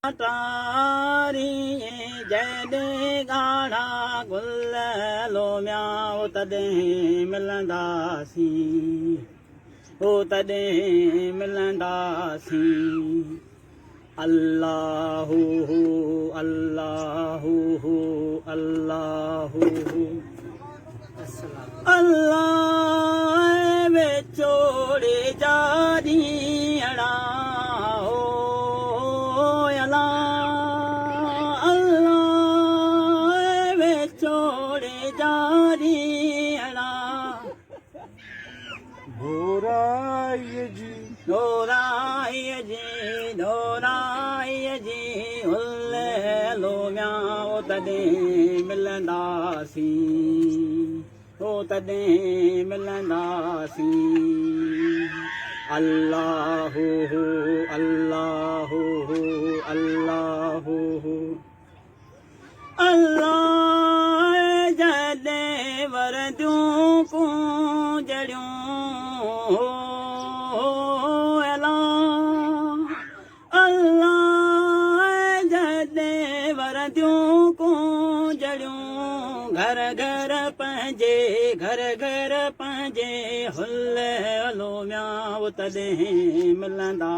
टारी जॾहिं ॻाढ़ा गुल लोमिया तॾहिं मिलंदासीं तॾहिं मिलंदासीं अल्लाहु अल्लाहु अल्लाहु अल्लाह विचोड़े जा ॾींहड़ा दोराईअ जी हुल लोमिया तॾहिं मिलंदासीं तॾहिं मिलंदासीं अल्लाहु अल्लाहु अल्लाहु अल्लाह जॾहिं वरदियूं कूंजड़ियूं घर घर पंहिंजे हुल लोमिया तॾहिं मिलंदा।